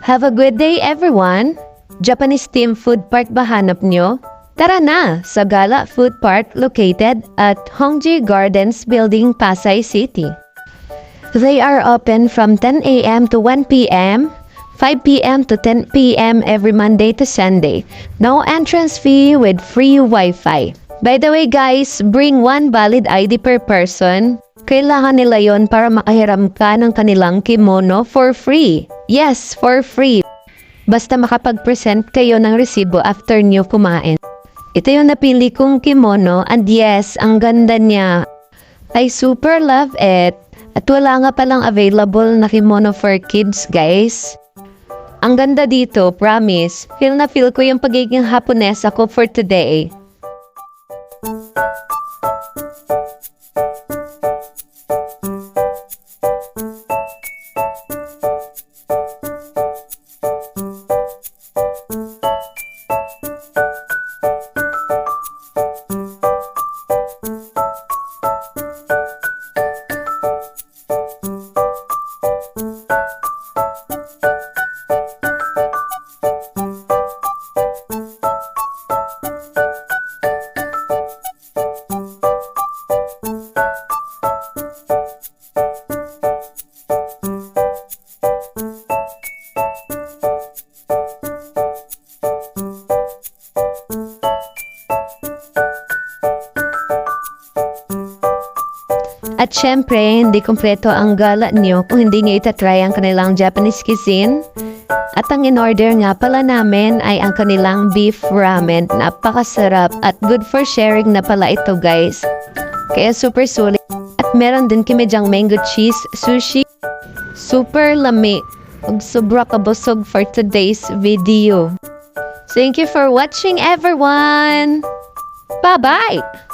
Have a good day everyone! Japanese Team Food Park ba hanap nyo? Tara na sa Gala Food Park located at Hongji Gardens Building, Pasay City. They are open from 10 a.m. to 1 p.m., 5 p.m. to 10 p.m. every Monday to Sunday. No entrance fee with free Wi-Fi. By the way guys, bring one valid ID per person. Kailangan nila yon para makahiram ka ng kanilang kimono for free. Yes, for free. Basta makapag-present kayo ng resibo after nyo kumain. Ito yung napili kong kimono and yes, ang ganda niya. I super love it. At wala nga palang available na kimono for kids, guys. Ang ganda dito, promise. Feel na feel ko yung pagiging Haponesa ko for today. At syempre, hindi kompleto ang gala nyo kung hindi nyo itatry ang kanilang Japanese cuisine. At ang in-order nga pala namin ay ang kanilang beef ramen. Napakasarap at good for sharing na pala ito guys. Kaya super sulit. At meron din kami dyang mango cheese sushi. Super lami. Ug sobra kabusog for today's video. Thank you for watching everyone! Bye-bye!